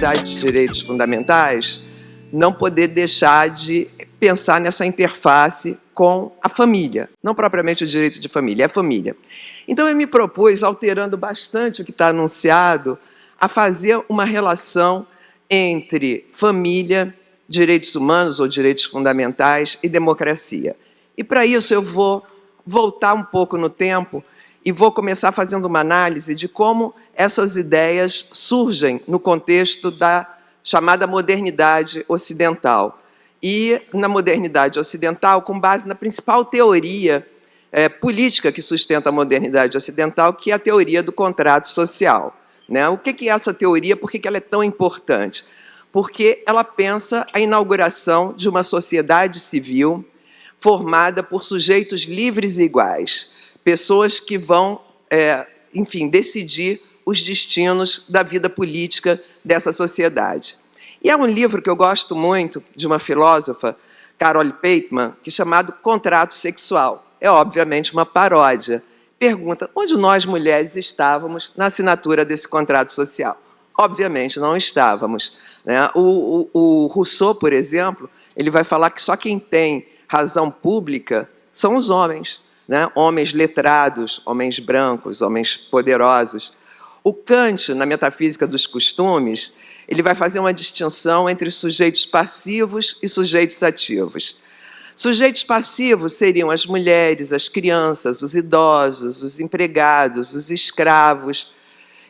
sociedade de direitos fundamentais, não poder deixar de pensar nessa interface com a família, não propriamente o direito de família, é a família. Então eu me propus, alterando bastante o que está anunciado, a fazer uma relação entre família, direitos humanos ou direitos fundamentais e democracia. E para isso eu vou voltar um pouco no tempo e vou começar fazendo uma análise de como essas ideias surgem no contexto da chamada modernidade ocidental. E na modernidade ocidental, com base na principal teoria política que sustenta a modernidade ocidental, que é a teoria do contrato social. Né? O que é essa teoria? Por que ela é tão importante? Porque ela pensa a inauguração de uma sociedade civil formada por sujeitos livres e iguais, pessoas que vão, enfim, decidir os destinos da vida política dessa sociedade. E é um livro que eu gosto muito, de uma filósofa, Carol Pateman, que é chamado Contrato Sexual. É, obviamente, uma paródia. Pergunta, onde nós, mulheres, estávamos na assinatura desse contrato social? Obviamente, não estávamos. Né? O Rousseau, por exemplo, ele vai falar que só quem tem razão pública são os homens. Né? Homens letrados, homens brancos, homens poderosos. O Kant, na Metafísica dos Costumes, ele vai fazer uma distinção entre sujeitos passivos e sujeitos ativos. Sujeitos passivos seriam as mulheres, as crianças, os idosos, os empregados, os escravos.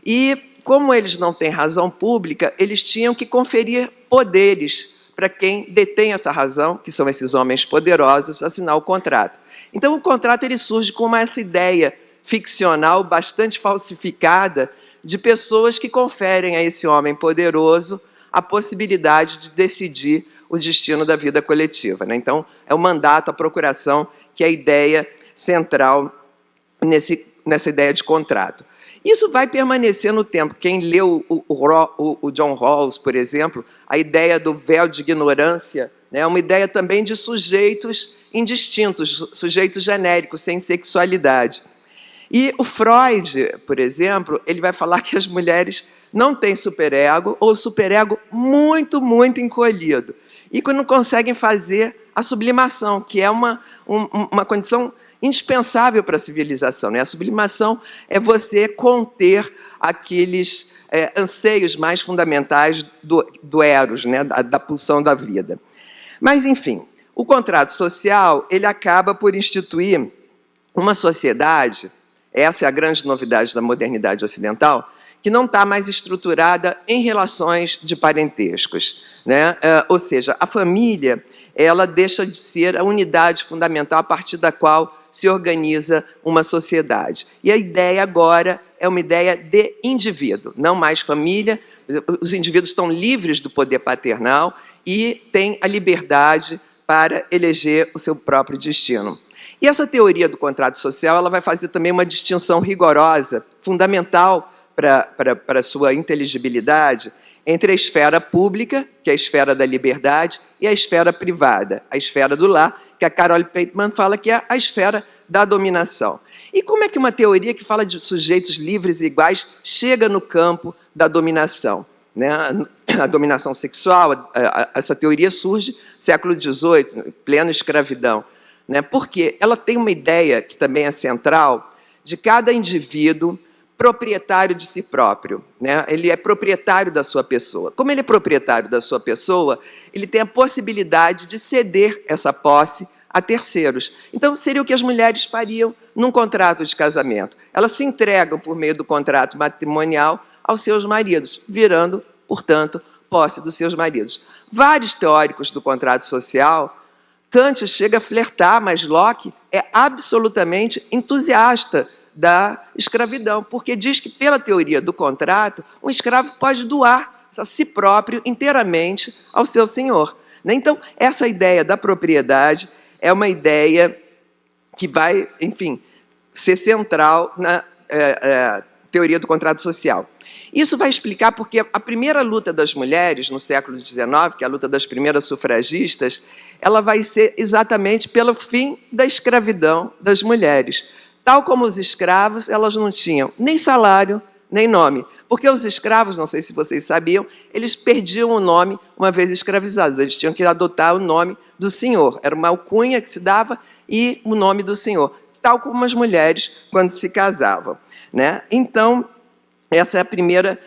E, como eles não têm razão pública, eles tinham que conferir poderes para quem detém essa razão, que são esses homens poderosos, assinar o contrato. Então, o contrato ele surge com essa ideia ficcional bastante falsificada de pessoas que conferem a esse homem poderoso a possibilidade de decidir o destino da vida coletiva. Né? Então, é o mandato, a procuração, que é a ideia central nessa ideia de contrato. Isso vai permanecer no tempo. Quem leu o John Rawls, por exemplo, a ideia do véu de ignorância, né, é uma ideia também de sujeitos indistintos, sujeitos genéricos, sem sexualidade. E o Freud, por exemplo, ele vai falar que as mulheres não têm superego ou superego muito, muito encolhido e que não conseguem fazer a sublimação, que é uma condição indispensável para a civilização. Né? A sublimação é você conter aqueles anseios mais fundamentais do eros, né? da pulsão da vida. Mas, enfim, o contrato social ele acaba por instituir uma sociedade, essa é a grande novidade da modernidade ocidental, que não está mais estruturada em relações de parentescos. Né? Ou seja, a família ela deixa de ser a unidade fundamental a partir da qual se organiza uma sociedade. E a ideia agora é uma ideia de indivíduo, não mais família. Os indivíduos estão livres do poder paternal e têm a liberdade para eleger o seu próprio destino. E essa teoria do contrato social ela vai fazer também uma distinção rigorosa, fundamental para a sua inteligibilidade, entre a esfera pública, que é a esfera da liberdade, e a esfera privada, a esfera do lar, que a Carol Pateman fala que é a esfera da dominação. E como é que uma teoria que fala de sujeitos livres e iguais chega no campo da dominação? Né? A dominação sexual, essa teoria surge no século XVIII, plena escravidão. Né? Porque ela tem uma ideia, que também é central, de cada indivíduo proprietário de si próprio. Né? Ele é proprietário da sua pessoa. Como ele é proprietário da sua pessoa, ele tem a possibilidade de ceder essa posse a terceiros. Então, seria o que as mulheres fariam num contrato de casamento. Elas se entregam, por meio do contrato matrimonial, aos seus maridos, virando, portanto, posse dos seus maridos. Vários teóricos do contrato social, Kant chega a flertar, mas Locke é absolutamente entusiasta da escravidão, porque diz que, pela teoria do contrato, um escravo pode doar a si próprio inteiramente ao seu senhor. Então, essa ideia da propriedade é uma ideia que vai, enfim, ser central na teoria do contrato social. Isso vai explicar porque a primeira luta das mulheres no século XIX, que é a luta das primeiras sufragistas, ela vai ser exatamente pelo fim da escravidão das mulheres. Tal como os escravos, elas não tinham nem salário, nem nome. Porque os escravos, não sei se vocês sabiam, eles perdiam o nome uma vez escravizados, eles tinham que adotar o nome do senhor. Era uma alcunha que se dava e o nome do senhor, tal como as mulheres quando se casavam, né? Então, essa é a primeira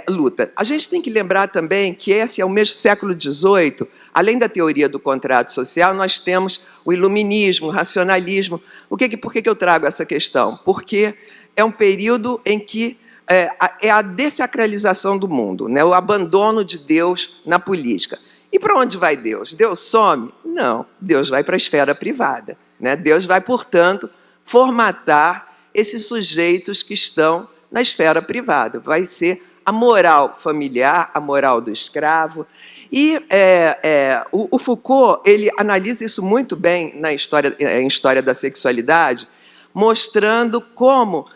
luta. A gente tem que lembrar também que esse é o mesmo século XVIII, além da teoria do contrato social, nós temos o iluminismo, o racionalismo. Por que eu trago essa questão? Porque é um período em que é a dessacralização do mundo, né? O abandono de Deus na política. E para onde vai Deus? Deus some? Não, Deus vai para a esfera privada, né? Deus vai, portanto, formatar esses sujeitos que estão na esfera privada. Vai ser a moral familiar, a moral do escravo. E o Foucault ele analisa isso muito bem em História da Sexualidade, mostrando como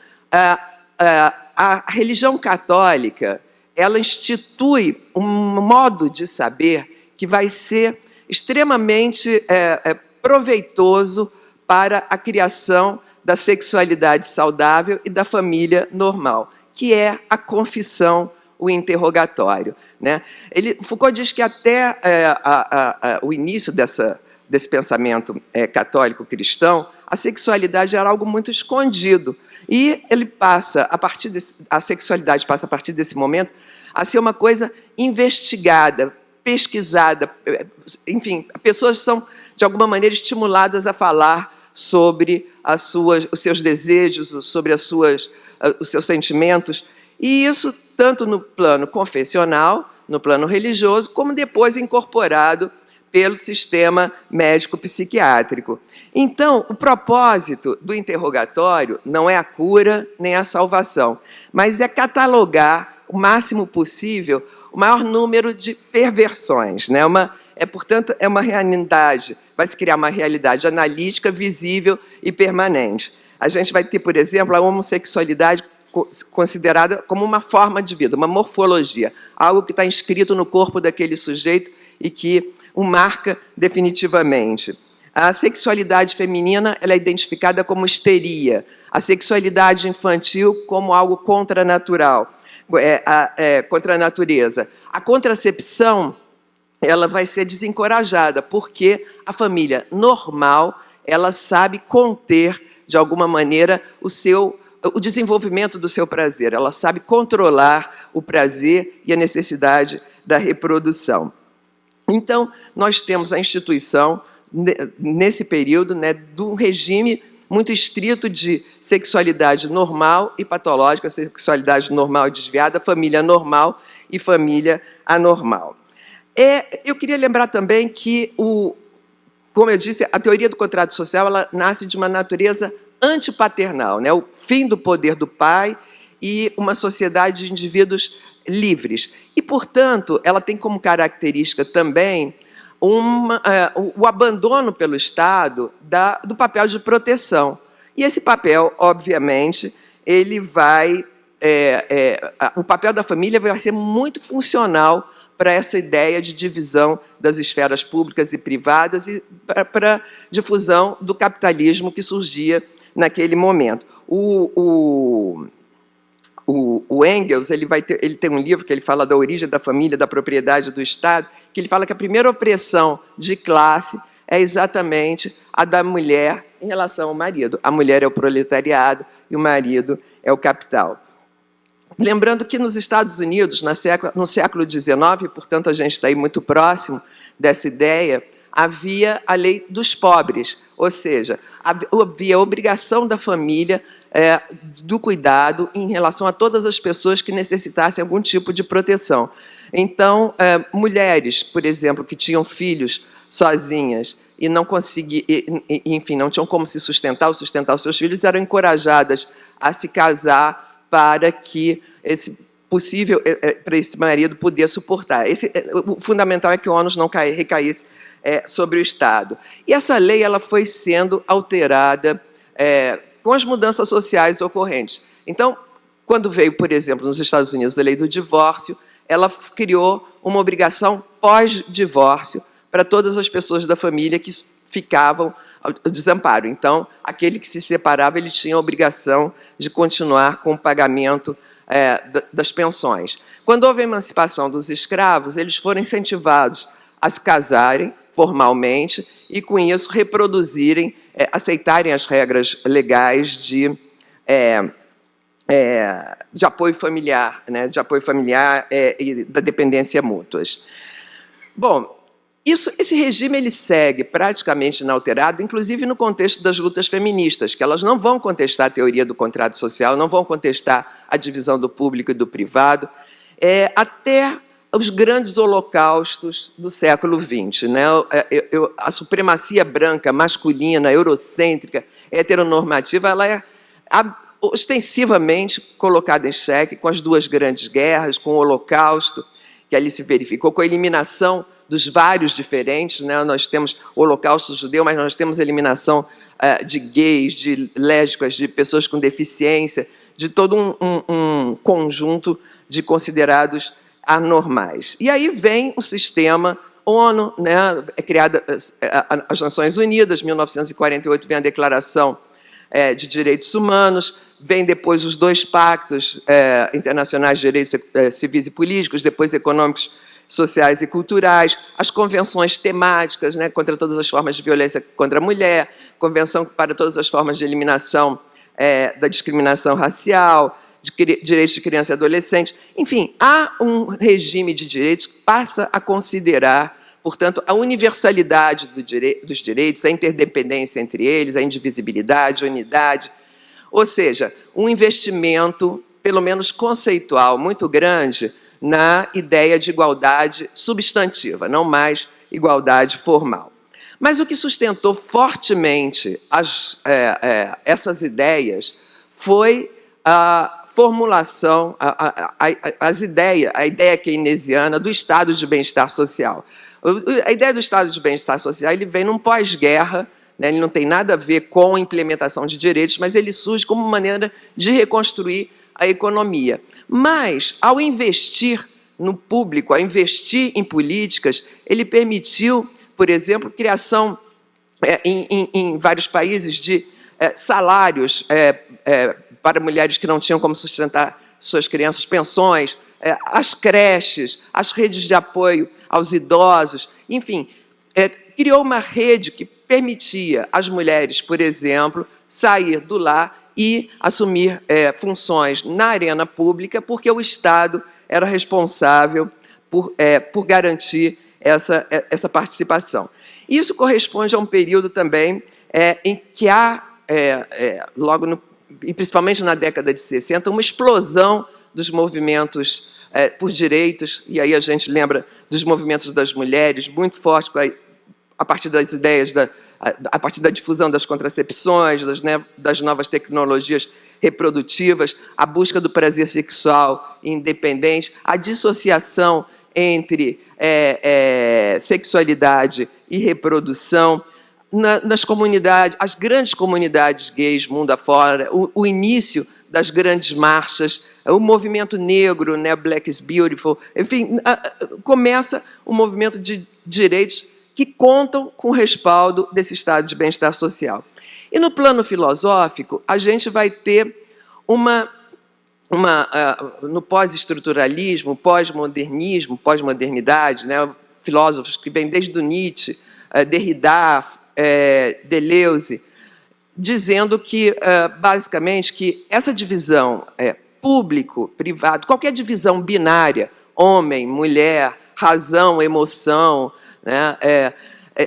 a religião católica ela institui um modo de saber que vai ser extremamente proveitoso para a criação da sexualidade saudável e da família normal, que é a confissão, o interrogatório, né? Foucault diz que até o início desse pensamento católico cristão, a sexualidade era algo muito escondido. E ele passa, a sexualidade passa a partir desse momento a ser uma coisa investigada, pesquisada. Enfim, pessoas são, de alguma maneira, estimuladas a falar sobre os seus desejos, sobre os seus sentimentos. E isso tanto no plano confessional, no plano religioso, como depois incorporado pelo sistema médico-psiquiátrico. Então, o propósito do interrogatório não é a cura nem a salvação, mas é catalogar o máximo possível o maior número de perversões, né? Portanto, é uma realidade, vai se criar uma realidade analítica, visível e permanente. A gente vai ter, por exemplo, a homossexualidade considerada como uma forma de vida, uma morfologia, algo que está inscrito no corpo daquele sujeito e que o marca definitivamente. A sexualidade feminina ela é identificada como histeria, a sexualidade infantil como algo contranatural, contra a natureza. A contracepção ela vai ser desencorajada, porque a família normal ela sabe conter, de alguma maneira, o desenvolvimento do seu prazer, ela sabe controlar o prazer e a necessidade da reprodução. Então, nós temos a instituição, nesse período, né, de um regime muito estrito de sexualidade normal e patológica, sexualidade normal e desviada, família normal e família anormal. Eu queria lembrar também que, como eu disse, a teoria do contrato social ela nasce de uma natureza antipaternal, né, o fim do poder do pai e uma sociedade de indivíduos livres. E, portanto, ela tem como característica também o abandono pelo Estado do papel de proteção. E esse papel, obviamente, o papel da família vai ser muito funcional para essa ideia de divisão das esferas públicas e privadas e para a difusão do capitalismo que surgia naquele momento. O Engels ele tem um livro que ele fala da origem da família, da propriedade do Estado, que ele fala que a primeira opressão de classe é exatamente a da mulher em relação ao marido. A mulher é o proletariado e o marido é o capital. Lembrando que nos Estados Unidos, no século XIX, portanto a gente está aí muito próximo dessa ideia, havia a lei dos pobres, ou seja, havia a obrigação da família do cuidado em relação a todas as pessoas que necessitassem algum tipo de proteção. Então, mulheres, por exemplo, que tinham filhos sozinhas e não conseguiam, enfim, não tinham como se sustentar ou sustentar os seus filhos, eram encorajadas a se casar para que para esse marido poder suportar. O fundamental é que o ônus não recaísse sobre o Estado. E essa lei ela foi sendo alterada com as mudanças sociais ocorrentes. Então, quando veio, por exemplo, nos Estados Unidos, a lei do divórcio, ela criou uma obrigação pós-divórcio para todas as pessoas da família que ficavam ao desamparo. Então, aquele que se separava, ele tinha a obrigação de continuar com o pagamento das pensões. Quando houve a emancipação dos escravos, eles foram incentivados a se casarem formalmente e, com isso, reproduzirem, aceitarem as regras legais de apoio familiar, né, e da dependência mútuas. Bom, esse regime ele segue praticamente inalterado, inclusive no contexto das lutas feministas, que elas não vão contestar a teoria do contrato social, não vão contestar a divisão do público e do privado, até os grandes holocaustos do século XX. Né? A supremacia branca, masculina, eurocêntrica, heteronormativa, ela é ostensivamente colocada em xeque com as duas grandes guerras, com o Holocausto, que ali se verificou, com a eliminação dos vários diferentes, né? Nós temos o Holocausto judeu, mas nós temos a eliminação de gays, de lésbicas, de pessoas com deficiência, de todo um conjunto de considerados anormais. E aí vem o sistema ONU, né? É criada as Nações Unidas, 1948 vem a Declaração de Direitos Humanos, vem depois os dois pactos internacionais de direitos civis e políticos, depois econômicos, sociais e culturais, as convenções temáticas, né, contra todas as formas de violência contra a mulher, convenção para todas as formas de eliminação da discriminação racial, de direitos de criança e adolescente. Enfim, há um regime de direitos que passa a considerar, portanto, a universalidade dos direitos, a interdependência entre eles, a indivisibilidade, a unidade, ou seja, um investimento, pelo menos conceitual, muito grande na ideia de igualdade substantiva, não mais igualdade formal. Mas o que sustentou fortemente essas ideias foi a formulação, a ideia keynesiana do estado de bem-estar social. A ideia do estado de bem-estar social ele vem num pós-guerra, né, ele não tem nada a ver com a implementação de direitos, mas ele surge como maneira de reconstruir a economia. Mas, ao investir no público, ao investir em políticas, ele permitiu, por exemplo, criação em vários países de salários para mulheres que não tinham como sustentar suas crianças, pensões, as creches, as redes de apoio aos idosos, enfim, criou uma rede que permitia às mulheres, por exemplo, sair do lar e assumir funções na arena pública, porque o Estado era responsável por garantir essa participação. Isso corresponde a um período também em que há, e principalmente na década de 60, uma explosão dos movimentos por direitos, e aí a gente lembra dos movimentos das mulheres, muito forte, a partir das ideias, a partir da difusão das contracepções, das novas tecnologias reprodutivas, a busca do prazer sexual independente, a dissociação entre sexualidade e reprodução, nas comunidades, as grandes comunidades gays mundo afora, o início das grandes marchas, o movimento negro, né, Black is Beautiful, enfim, começa um movimento de direitos que contam com o respaldo desse estado de bem-estar social. E no plano filosófico, a gente vai ter no pós-estruturalismo, pós-modernismo, pós-modernidade, né, filósofos que vêm desde o Nietzsche, Derrida, Deleuze, dizendo que, basicamente, que essa divisão público, privado, qualquer divisão binária, homem, mulher, razão, emoção, né,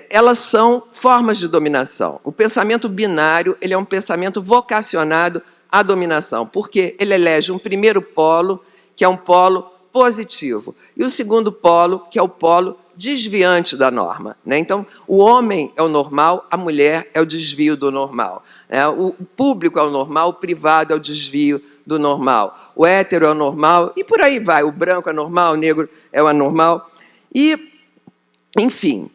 elas são formas de dominação. O pensamento binário ele é um pensamento vocacionado à dominação, porque ele elege um primeiro polo, que é um polo positivo, e o segundo polo, que é o polo desviante da norma. Né? Então, o homem é o normal, a mulher é o desvio do normal. Né? O público é o normal, o privado é o desvio do normal. O hétero é o normal, e por aí vai. O branco é normal, o negro é o anormal. E, enfim,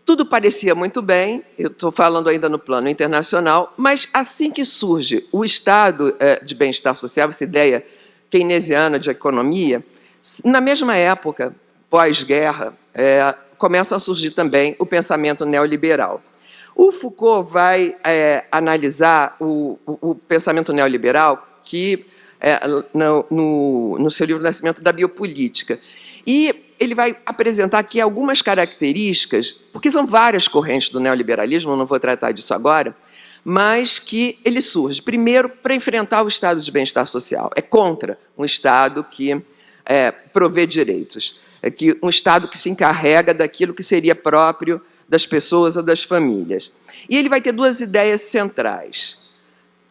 tudo parecia muito bem, eu estou falando ainda no plano internacional, mas assim que surge o estado de bem-estar social, essa ideia keynesiana de economia, na mesma época, pós-guerra, começa a surgir também o pensamento neoliberal. O Foucault vai analisar o pensamento neoliberal, que no seu livro Nascimento da Biopolítica. E ele vai apresentar aqui algumas características, porque são várias correntes do neoliberalismo, eu não vou tratar disso agora, mas que ele surge, primeiro, para enfrentar o estado de bem-estar social. É contra um Estado que provê direitos, um Estado que se encarrega daquilo que seria próprio das pessoas ou das famílias. E ele vai ter duas ideias centrais.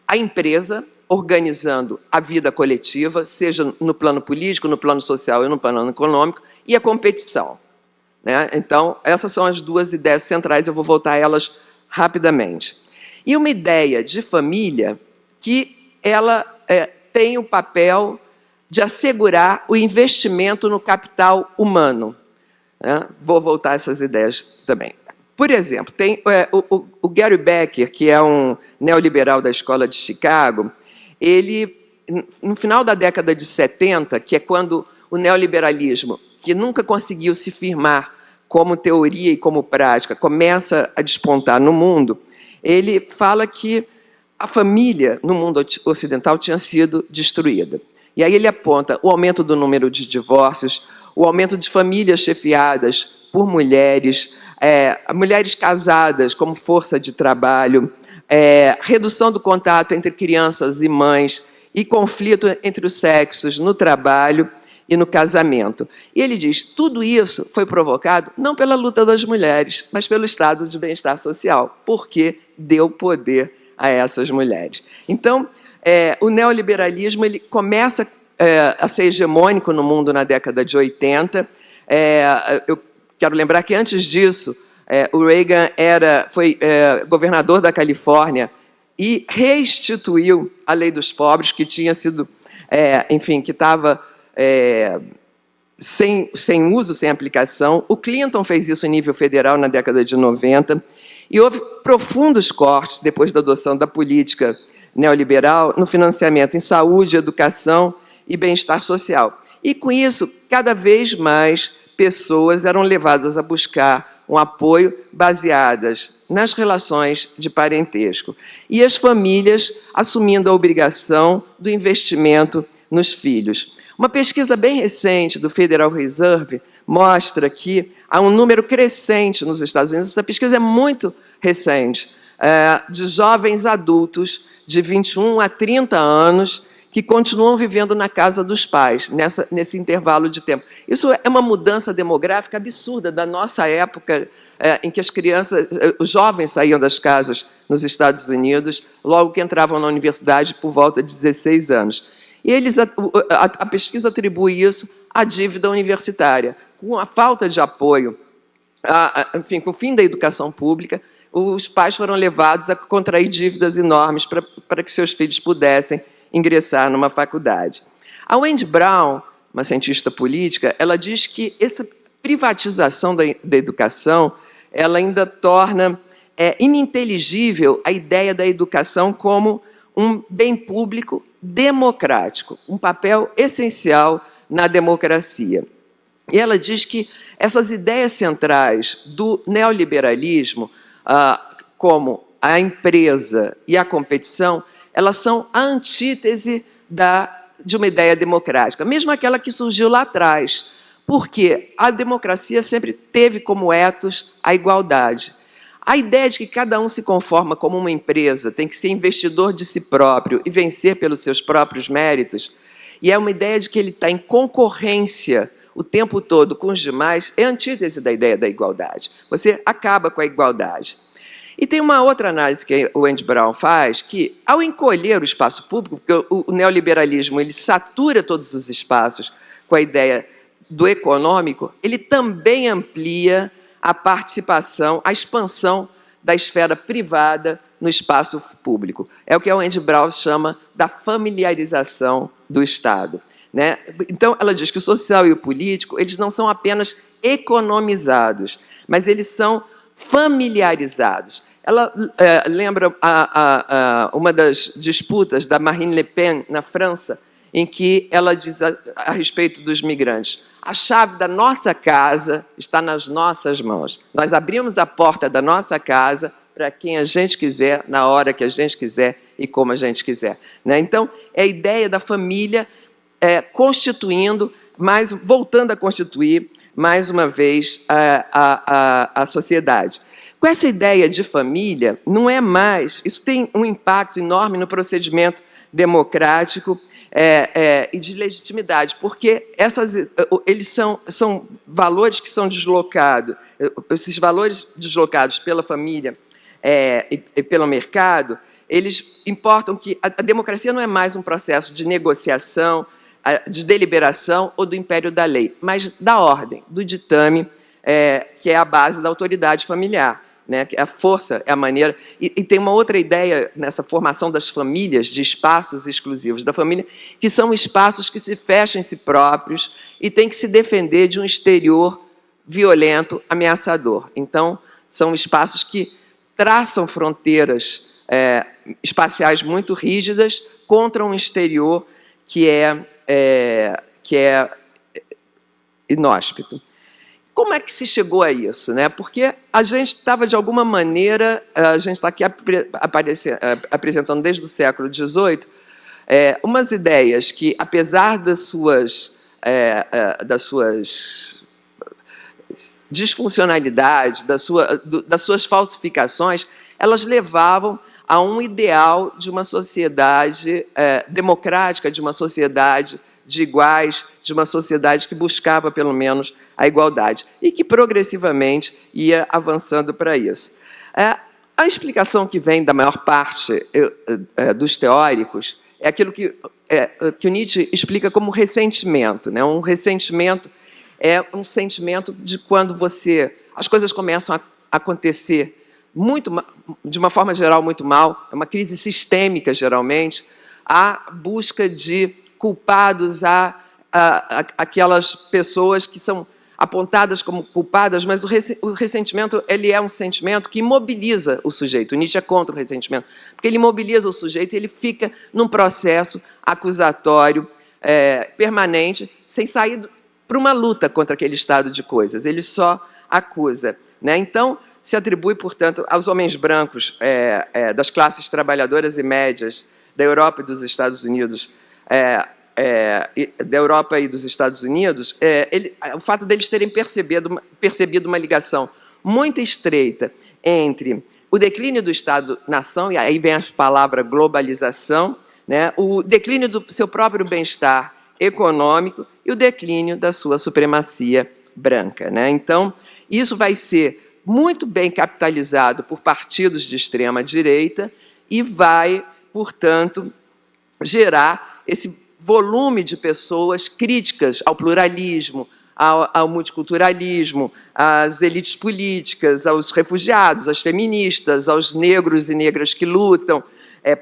A empresa, organizando a vida coletiva, seja no plano político, no plano social e no plano econômico, e a competição. Né? Então, essas são as duas ideias centrais, eu vou voltar a elas rapidamente. E uma ideia de família que ela tem o papel de assegurar o investimento no capital humano. Né? Vou voltar a essas ideias também. Por exemplo, tem o Gary Becker, que é um neoliberal da Escola de Chicago, ele, no final da década de 70, que é quando o neoliberalismo, que nunca conseguiu se firmar como teoria e como prática, começa a despontar no mundo, ele fala que a família no mundo ocidental tinha sido destruída. E aí ele aponta o aumento do número de divórcios, o aumento de famílias chefiadas por mulheres, mulheres casadas como força de trabalho, redução do contato entre crianças e mães e conflito entre os sexos no trabalho e no casamento. E ele diz, tudo isso foi provocado não pela luta das mulheres, mas pelo estado de bem-estar social, porque deu poder a essas mulheres. Então, o neoliberalismo ele começa a ser hegemônico no mundo na década de 80. Eu quero lembrar que, antes disso, o Reagan foi governador da Califórnia e restituiu a lei dos pobres, que tinha sido, enfim, que estava sem uso, sem aplicação. O Clinton fez isso em nível federal na década de 90, e houve profundos cortes, depois da adoção da política neoliberal, no financiamento em saúde, educação e bem-estar social. E, com isso, cada vez mais pessoas eram levadas a buscar um apoio baseadas nas relações de parentesco. E as famílias assumindo a obrigação do investimento nos filhos. Uma pesquisa bem recente do Federal Reserve mostra que há um número crescente nos Estados Unidos, essa pesquisa é muito recente, de jovens adultos de 21 a 30 anos que continuam vivendo na casa dos pais, nesse intervalo de tempo. Isso é uma mudança demográfica absurda da nossa época, em que os jovens saíam das casas nos Estados Unidos, logo que entravam na universidade por volta de 16 anos. E a pesquisa atribui isso à dívida universitária. Com a falta de apoio, enfim, com o fim da educação pública, os pais foram levados a contrair dívidas enormes para que seus filhos pudessem ingressar numa faculdade. A Wendy Brown, uma cientista política, ela diz que essa privatização da educação ela ainda torna ininteligível a ideia da educação como um bem público democrático, um papel essencial na democracia. E ela diz que essas ideias centrais do neoliberalismo, como a empresa e a competição, elas são a antítese de uma ideia democrática, mesmo aquela que surgiu lá atrás, porque a democracia sempre teve como ethos a igualdade. A ideia de que cada um se conforma como uma empresa, tem que ser investidor de si próprio e vencer pelos seus próprios méritos, e é uma ideia de que ele está em concorrência o tempo todo com os demais, é a antítese da ideia da igualdade. Você acaba com a igualdade. E tem uma outra análise que o Wendy Brown faz, que, ao encolher o espaço público, porque o neoliberalismo ele satura todos os espaços com a ideia do econômico, ele também amplia a participação, a expansão da esfera privada no espaço público. É o que a Wendy Brown chama da familiarização do Estado. Né? Então, ela diz que o social e o político eles não são apenas economizados, mas eles são familiarizados. Ela lembra uma das disputas da Marine Le Pen, na França, em que ela diz a respeito dos migrantes: a chave da nossa casa está nas nossas mãos. Nós abrimos a porta da nossa casa para quem a gente quiser, na hora que a gente quiser e como a gente quiser, né? Então, é a ideia da família constituindo, voltando a constituir, mais uma vez, a sociedade. Com essa ideia de família, não é mais... Isso tem um impacto enorme no procedimento democrático e de legitimidade, porque eles são valores que são deslocados, esses valores deslocados pela família e pelo mercado, eles importam que a democracia não é mais um processo de negociação, de deliberação ou do império da lei, mas da ordem, do ditame, que é a base da autoridade familiar, né? A força é a maneira... E tem uma outra ideia nessa formação das famílias, de espaços exclusivos da família, que são espaços que se fecham em si próprios e têm que se defender de um exterior violento, ameaçador. Então, são espaços que traçam fronteiras espaciais muito rígidas contra um exterior que é inóspito. Como é que se chegou a isso, né? Porque a gente estava, de alguma maneira, a gente está aqui apresentando desde o século XVIII, umas ideias que, apesar das suas disfuncionalidades, das suas falsificações, elas levavam a um ideal de uma sociedade democrática, de uma sociedade de iguais, de uma sociedade que buscava, pelo menos, a igualdade, e que progressivamente ia avançando para isso. A explicação que vem da maior parte dos teóricos é aquilo que o Nietzsche explica como ressentimento, né? Um ressentimento é um sentimento de quando as coisas começam a acontecer de uma forma geral muito mal, é uma crise sistêmica, geralmente, a busca de culpados, aquelas pessoas que são apontadas como culpadas, mas o ressentimento ele é um sentimento que imobiliza o sujeito. O Nietzsche é contra o ressentimento, porque ele imobiliza o sujeito e ele fica num processo acusatório permanente, sem sair para uma luta contra aquele estado de coisas. Ele só acusa, né? Então, se atribui, portanto, aos homens brancos das classes trabalhadoras e médias da Europa e dos Estados Unidos, da Europa e dos Estados Unidos, o fato deles terem percebido uma ligação muito estreita entre o declínio do Estado-nação, e aí vem a palavra globalização, né, o declínio do seu próprio bem-estar econômico e o declínio da sua supremacia branca, né? Então, isso vai ser muito bem capitalizado por partidos de extrema-direita e vai, portanto, gerar esse volume de pessoas críticas ao pluralismo, ao multiculturalismo, às elites políticas, aos refugiados, às feministas, aos negros e negras que lutam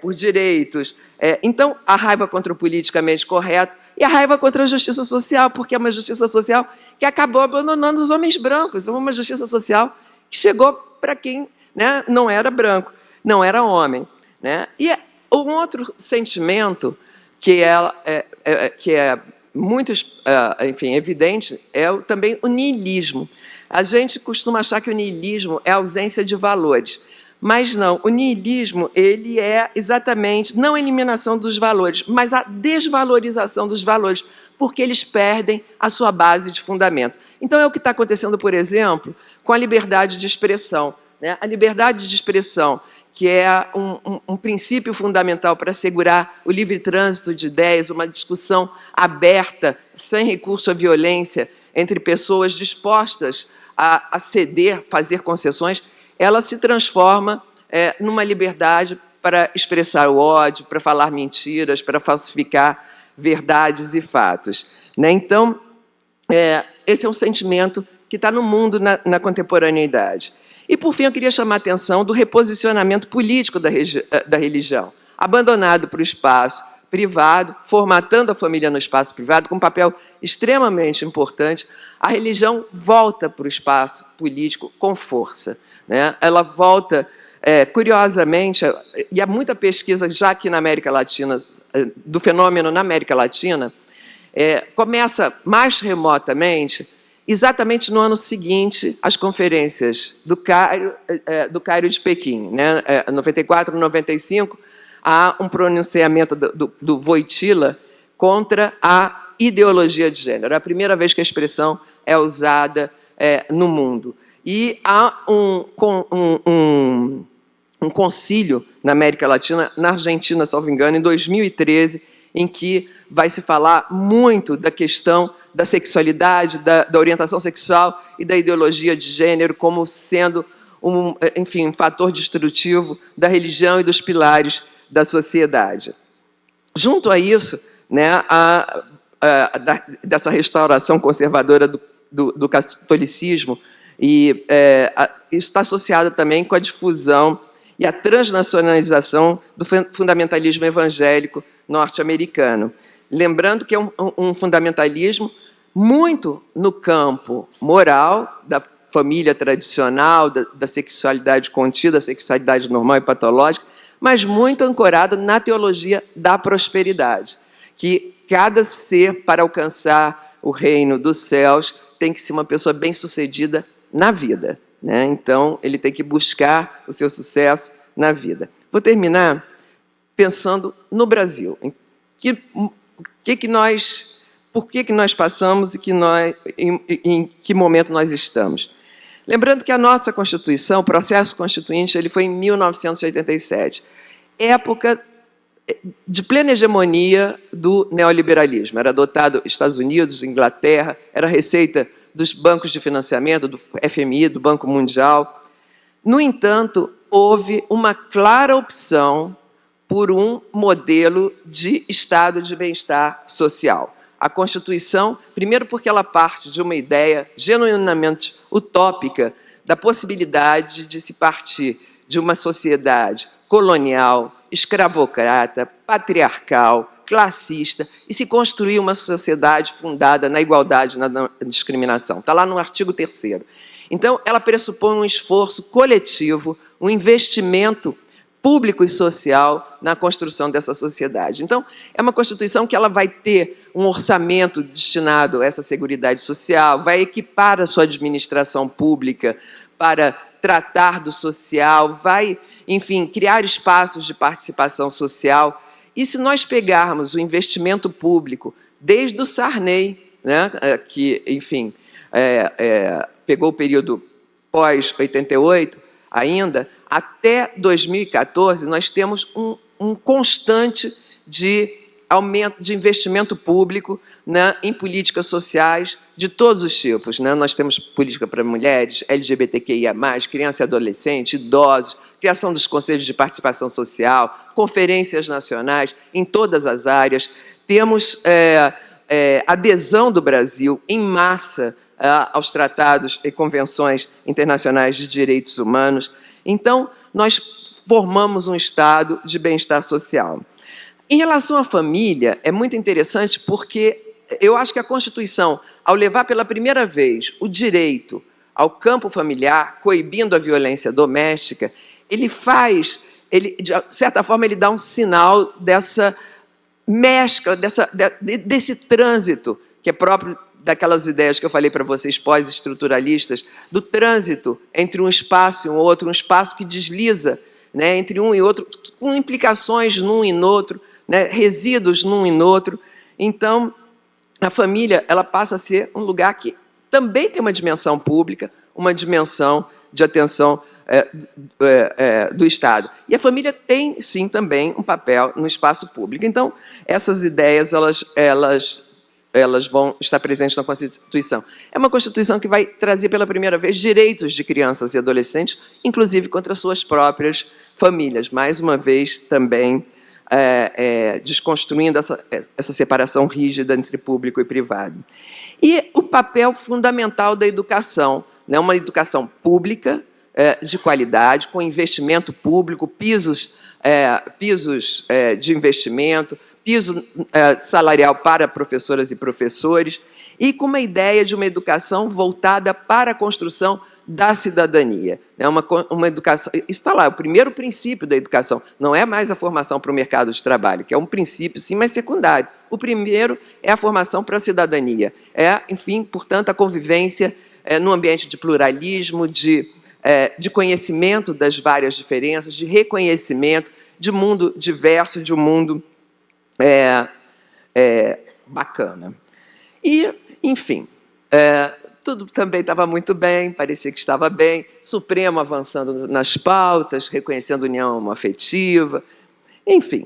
por direitos. Então, a raiva contra o politicamente correto e a raiva contra a justiça social, porque é uma justiça social que acabou abandonando os homens brancos. É uma justiça social que chegou para quem, né, não era branco, não era homem, né? E um outro sentimento que é muito, enfim, evidente, é também o niilismo. A gente costuma achar que o niilismo é a ausência de valores, mas não. O niilismo ele é exatamente não a eliminação dos valores, mas a desvalorização dos valores, porque eles perdem a sua base de fundamento. Então, é o que está acontecendo, por exemplo, com a liberdade de expressão, né? A liberdade de expressão, que é um princípio fundamental para assegurar o livre trânsito de ideias, uma discussão aberta, sem recurso à violência, entre pessoas dispostas a ceder, fazer concessões, ela se transforma numa liberdade para expressar o ódio, para falar mentiras, para falsificar verdades e fatos, né? Então, esse é um sentimento que está no mundo na contemporaneidade. E, por fim, eu queria chamar a atenção do reposicionamento político da religião, abandonado para o espaço privado, formatando a família no espaço privado, com um papel extremamente importante. A religião volta para o espaço político com força, né? Ela volta, curiosamente, e há muita pesquisa já aqui na América Latina, do fenômeno na América Latina, começa mais remotamente exatamente no ano seguinte às conferências do Cairo de Pequim, né? 94, 95, há um pronunciamento do Wojtyła contra a ideologia de gênero. É a primeira vez que a expressão é usada no mundo. E há um concílio na América Latina, na Argentina, salvo engano, em 2013, em que vai se falar muito da questão da sexualidade, da orientação sexual e da ideologia de gênero como sendo, enfim, um fator destrutivo da religião e dos pilares da sociedade. Junto a isso, né, dessa restauração conservadora do catolicismo, e isso está associado também com a difusão e a transnacionalização do fundamentalismo evangélico norte-americano. Lembrando que é um fundamentalismo muito no campo moral, da família tradicional, da sexualidade contida, da sexualidade normal e patológica, mas muito ancorado na teologia da prosperidade, que cada ser, para alcançar o reino dos céus, tem que ser uma pessoa bem-sucedida na vida, né? Então, ele tem que buscar o seu sucesso na vida. Vou terminar pensando no Brasil. Por que nós passamos e em que momento nós estamos? Lembrando que a nossa Constituição, o processo constituinte, ele foi em 1987, época de plena hegemonia do neoliberalismo. Era adotado Estados Unidos, Inglaterra, era receita dos bancos de financiamento, do FMI, do Banco Mundial. No entanto, houve uma clara opção por um modelo de estado de bem-estar social. A Constituição, primeiro porque ela parte de uma ideia genuinamente utópica da possibilidade de se partir de uma sociedade colonial, escravocrata, patriarcal, classista, e se construir uma sociedade fundada na igualdade e na discriminação. Está lá no artigo 3º. Então, ela pressupõe um esforço coletivo, um investimento público e social na construção dessa sociedade. Então, é uma Constituição que ela vai ter um orçamento destinado a essa seguridade social, vai equipar a sua administração pública para tratar do social, vai, enfim, criar espaços de participação social. E se nós pegarmos o investimento público, desde o Sarney, né, que, enfim, pegou o período pós-88 ainda, até 2014, nós temos um constante de aumento de investimento público, né, em políticas sociais de todos os tipos, né? Nós temos política para mulheres, LGBTQIA+, criança e adolescente, idosos, criação dos conselhos de participação social, conferências nacionais em todas as áreas. Temos adesão do Brasil em massa aos tratados e convenções internacionais de direitos humanos. Então, nós formamos um estado de bem-estar social. Em relação à família, é muito interessante porque eu acho que a Constituição, ao levar pela primeira vez o direito ao campo familiar, coibindo a violência doméstica, de certa forma, ele dá um sinal dessa mescla, desse trânsito, que é próprio daquelas ideias que eu falei para vocês, pós-estruturalistas, do trânsito entre um espaço e um outro, um espaço que desliza, né, entre um e outro, com implicações num e no outro, né, resíduos num e no outro. Então, a família ela passa a ser um lugar que também tem uma dimensão pública, uma dimensão de atenção do Estado. E a família tem, sim, também um papel no espaço público. Então, essas ideias elas vão estar presentes na Constituição. É uma Constituição que vai trazer pela primeira vez direitos de crianças e adolescentes, inclusive contra suas próprias famílias. Mais uma vez, também desconstruindo essa separação rígida entre público e privado. E o papel fundamental da educação, né? Uma educação pública, de qualidade, com investimento público, pisos de investimento, piso salarial para professoras e professores, e com uma ideia de uma educação voltada para a construção da cidadania, né? Uma educação, isso está lá, o primeiro princípio da educação, não é mais a formação para o mercado de trabalho, que é um princípio, sim, mas secundário. O primeiro é a formação para a cidadania, enfim, portanto, a convivência num ambiente de pluralismo, de conhecimento das várias diferenças, de reconhecimento de um mundo diverso, de um mundo bacana. E, enfim, tudo também estava muito bem, parecia que estava bem, Supremo avançando nas pautas, reconhecendo a união homoafetiva, enfim,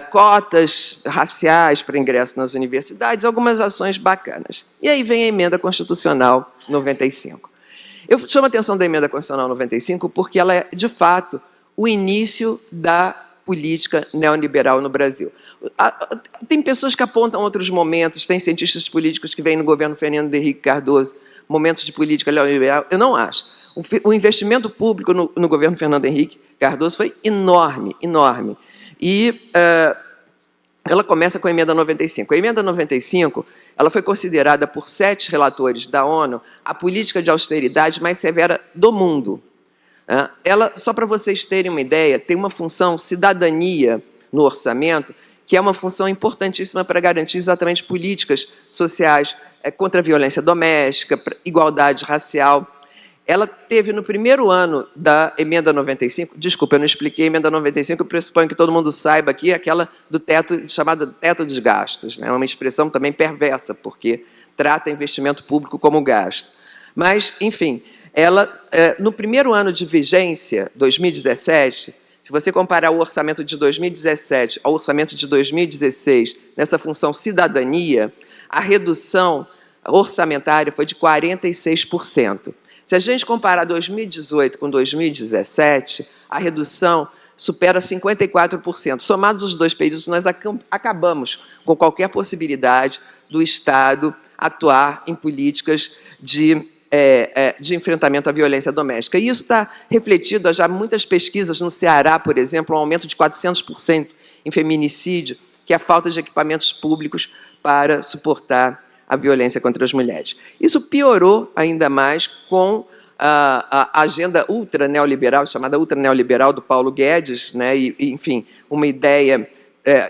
cotas raciais para ingresso nas universidades, algumas ações bacanas. E aí vem a Emenda Constitucional 95. Eu chamo a atenção da Emenda Constitucional 95 porque ela é, de fato, o início da política neoliberal no Brasil. Tem pessoas que apontam outros momentos, tem cientistas políticos que vêm no governo Fernando Henrique Cardoso, momentos de política neoliberal. Eu não acho. O investimento público no governo Fernando Henrique Cardoso foi enorme, enorme. E ela começa com a Emenda 95. A Emenda 95 ela foi considerada por 7 relatores da ONU a política de austeridade mais severa do mundo. Ela, só para vocês terem uma ideia, tem uma função cidadania no orçamento, que é uma função importantíssima para garantir exatamente políticas sociais contra a violência doméstica, igualdade racial. Ela teve, no primeiro ano da Emenda 95, desculpa, eu não expliquei a Emenda 95, eu pressuponho que todo mundo saiba aqui, aquela do teto, chamada teto dos gastos, né? É uma expressão também perversa, porque trata investimento público como gasto. Mas, enfim, ela, no primeiro ano de vigência, 2017, se você comparar o orçamento de 2017 ao orçamento de 2016, nessa função cidadania, a redução orçamentária foi de 46%. Se a gente comparar 2018 com 2017, a redução supera 54%. Somados os dois períodos, nós acabamos com qualquer possibilidade do Estado atuar em políticas de enfrentamento à violência doméstica. E isso está refletido, há já muitas pesquisas no Ceará, por exemplo, um aumento de 400% em feminicídio, que é a falta de equipamentos públicos para suportar a violência contra as mulheres. Isso piorou ainda mais com a agenda ultra-neoliberal, chamada ultra-neoliberal do Paulo Guedes, né? Enfim, uma ideia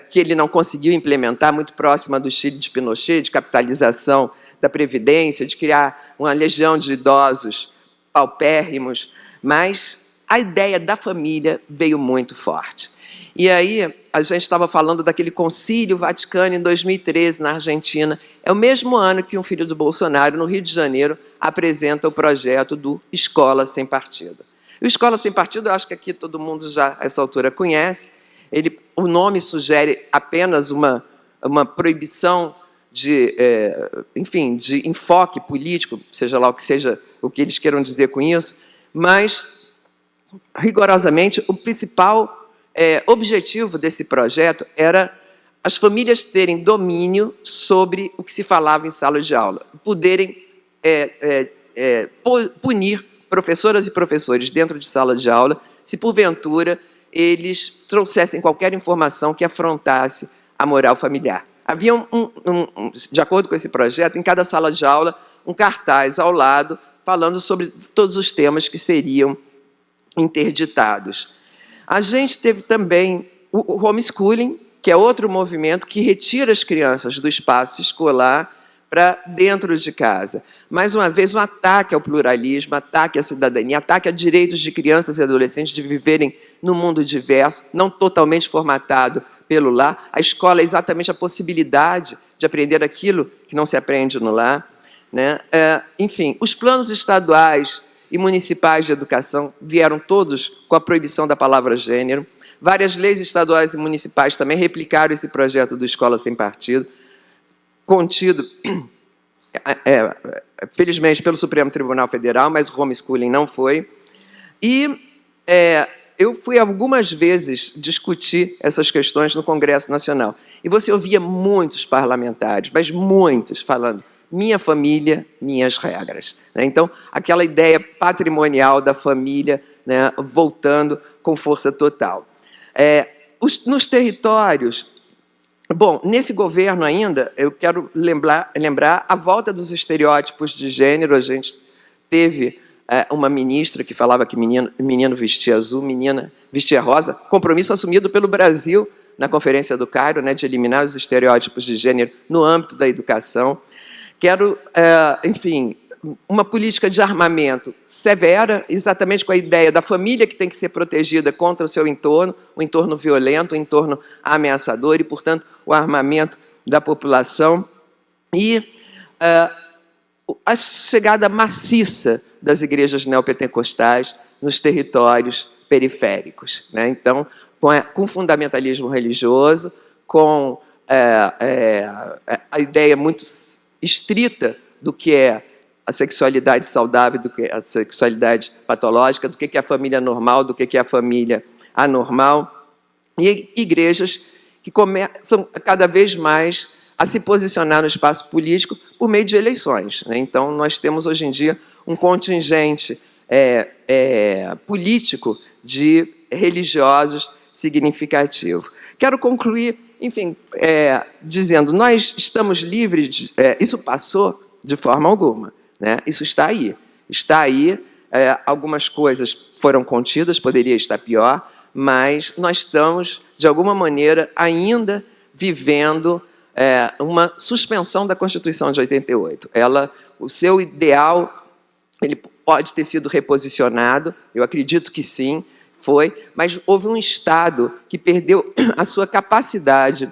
que ele não conseguiu implementar, muito próxima do Chile de Pinochet, de capitalização da Previdência, de criar uma legião de idosos paupérrimos, mas a ideia da família veio muito forte. E aí, a gente estava falando daquele Concílio Vaticano em 2013, na Argentina. É o mesmo ano que um filho do Bolsonaro, no Rio de Janeiro, apresenta o projeto do Escola Sem Partido. O Escola Sem Partido, eu acho que aqui todo mundo já, a essa altura, conhece. O nome sugere apenas uma proibição de, enfim, de enfoque político, seja lá o que eles queiram dizer com isso, mas, rigorosamente, o principal objetivo desse projeto era as famílias terem domínio sobre o que se falava em sala de aula, poderem punir professoras e professores dentro de sala de aula, se porventura eles trouxessem qualquer informação que afrontasse a moral familiar. Havia, de acordo com esse projeto, em cada sala de aula, um cartaz ao lado falando sobre todos os temas que seriam interditados. A gente teve também o homeschooling, que é outro movimento que retira as crianças do espaço escolar para dentro de casa. Mais uma vez, um ataque ao pluralismo, ataque à cidadania, ataque a direitos de crianças e adolescentes de viverem num mundo diverso, não totalmente formatado pelo lar. A escola é exatamente a possibilidade de aprender aquilo que não se aprende no lar, né? Enfim, os planos estaduais e municipais de educação vieram todos com a proibição da palavra gênero. Várias leis estaduais e municipais também replicaram esse projeto do Escola Sem Partido, contido, felizmente, pelo Supremo Tribunal Federal, mas o homeschooling não foi. E eu fui algumas vezes discutir essas questões no Congresso Nacional. E você ouvia muitos parlamentares, mas muitos, falando: minha família, minhas regras. Então, aquela ideia patrimonial da família, né, voltando com força total. Nos territórios, bom, nesse governo ainda, eu quero lembrar a volta dos estereótipos de gênero. A gente teve uma ministra que falava que menino vestia azul, menina vestia rosa, compromisso assumido pelo Brasil na Conferência do Cairo, né, de eliminar os estereótipos de gênero no âmbito da educação. Quero, enfim, uma política de armamento severa, exatamente com a ideia da família que tem que ser protegida contra o seu entorno, o entorno violento, o entorno ameaçador e, portanto, o armamento da população. E a chegada maciça das igrejas neopentecostais nos territórios periféricos, né? Então, com fundamentalismo religioso, com a ideia muito estrita do que é a sexualidade saudável, do que é a sexualidade patológica, do que é a família normal, do que é a família anormal, e igrejas que começam cada vez mais a se posicionar no espaço político por meio de eleições, né? Então, nós temos hoje em dia um contingente político de religiosos significativo. Quero concluir, enfim, dizendo, nós estamos livres, isso passou de forma alguma, né? Isso está aí, algumas coisas foram contidas, poderia estar pior, mas nós estamos, de alguma maneira, ainda vivendo uma suspensão da Constituição de 88. O seu ideal, ele pode ter sido reposicionado, eu acredito que sim, mas houve um Estado que perdeu a sua capacidade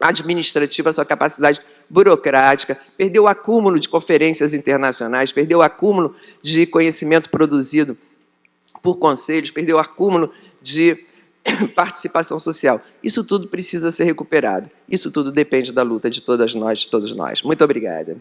administrativa, a sua capacidade burocrática, perdeu o acúmulo de conferências internacionais, perdeu o acúmulo de conhecimento produzido por conselhos, perdeu o acúmulo de participação social. Isso tudo precisa ser recuperado. Isso tudo depende da luta de todas nós, de todos nós. Muito obrigada.